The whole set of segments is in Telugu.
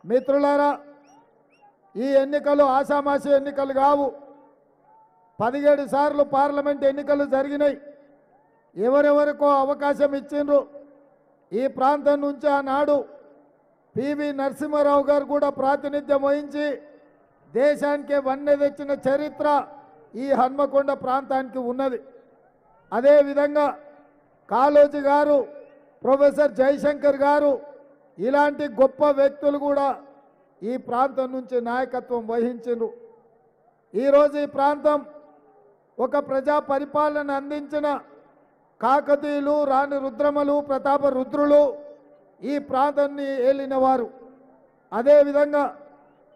మిత్రులారా, ఈ ఎన్నికలు ఆషామాషి ఎన్నికలు కావు. 17 సార్లు పార్లమెంట్ ఎన్నికలు జరిగినాయి. ఎవరెవరికో అవకాశం ఇచ్చిండ్రు. ఈ ప్రాంతం నుంచి ఆనాడు పివి నరసింహారావు గారు కూడా ప్రాతినిధ్యం వహించి దేశానికి వన్నె తెచ్చిన చరిత్ర ఈ హన్మకొండ ప్రాంతానికి ఉన్నది. అదేవిధంగా కాళోజీ గారు, ప్రొఫెసర్ జయశంకర్ గారు ఇలాంటి గొప్ప వ్యక్తులు కూడా ఈ ప్రాంతం నుంచి నాయకత్వం వహించారు. ఈరోజు ఈ ప్రాంతం ఒక ప్రజా పరిపాలన అందించిన కాకతీయులు, రాణి రుద్రమలు, ప్రతాప రుద్రులు ఈ ప్రాంతాన్ని ఏలినవారు. అదేవిధంగా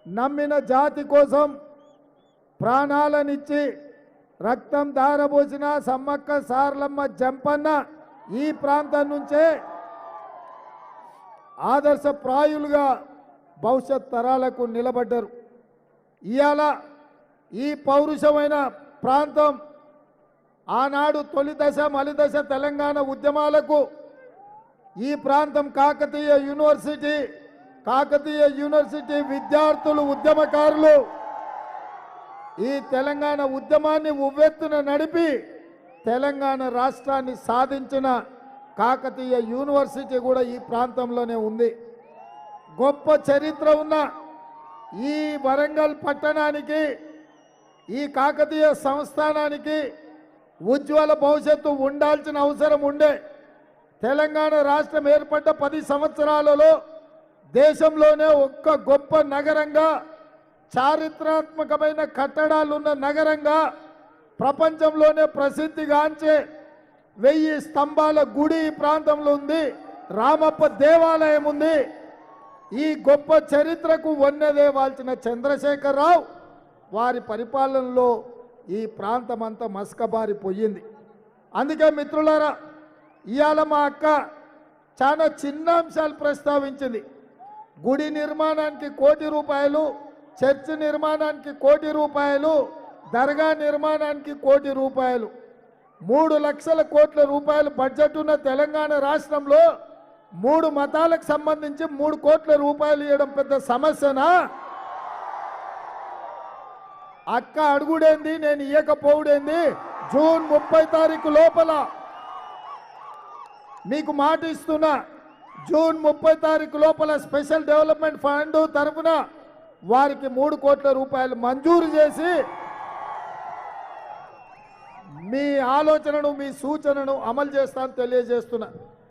నమ్మిన జాతి కోసం ప్రాణాలనిచ్చి రక్తం దారబోసిన సమ్మక్క సారలమ్మ జంపన్న ఈ ప్రాంతం నుంచే ఆదర్శప్రాయులుగా భవిష్యత్ తరాలకు నిలబడ్డారు. ఇవాళ ఈ పౌరుషమైన ప్రాంతం ఆనాడు తొలి దశ మలిదశ తెలంగాణ ఉద్యమాలకు ఈ ప్రాంతం కాకతీయ యూనివర్సిటీ విద్యార్థులు, ఉద్యమకారులు ఈ తెలంగాణ ఉద్యమాన్ని ఉవ్వెత్తున నడిపి తెలంగాణ రాష్ట్రాన్ని సాధించిన కాకతీయ యూనివర్సిటీ కూడా ఈ ప్రాంతంలోనే ఉంది. గొప్ప చరిత్ర ఉన్న ఈ వరంగల్ పట్టణానికి, ఈ కాకతీయ సంస్థానానికి ఉజ్వల భవిష్యత్తు ఉండాల్సిన అవసరం ఉండే. తెలంగాణ రాష్ట్రం ఏర్పడ్డ 10 సంవత్సరాలలో దేశంలోనే ఒక్క గొప్ప నగరంగా, చారిత్రాత్మకమైన కట్టడాలున్న నగరంగా, ప్రపంచంలోనే ప్రసిద్ధిగాంచే 1000 స్తంభాల గుడి ఈ ప్రాంతంలో ఉంది. రామప్ప దేవాలయం ఉంది. ఈ గొప్ప చరిత్రకు వన్నెదేవాల్సిన చంద్రశేఖరరావు వారి పరిపాలనలో ఈ ప్రాంతం అంతా మసకబారిపోయింది. అందుకే మిత్రులారా, ఇవాళ మా అక్క చాలా చిన్న అంశాలు ప్రస్తావించింది. గుడి నిర్మాణానికి 1 కోటి రూపాయలు, చర్చి నిర్మాణానికి 1 కోటి రూపాయలు, దర్గా నిర్మాణానికి 1 కోటి రూపాయలు, 3 లక్షల కోట్ల రూపాయలు బడ్జెట్ ఉన్న తెలంగాణ రాష్ట్రంలో 3 మతాలకు సంబంధించి 3 కోట్ల రూపాయలు ఇవ్వడం పెద్ద సమస్యనా? అక్క అడుగుడేంది, నేను ఇవ్వకపోవడేంది? జూన్ 30 తారీఖు లోపల మీకు మాట ఇస్తున్నా, జూన్ 30 తారీఖు లోపల స్పెషల్ డెవలప్మెంట్ ఫండ్ తరఫున వారికి 3 కోట్ల రూపాయలు మంజూరు చేసి మీ ఆలోచనను, మీ సూచనను అమలు చేస్తానని తెలియజేస్తున్నా.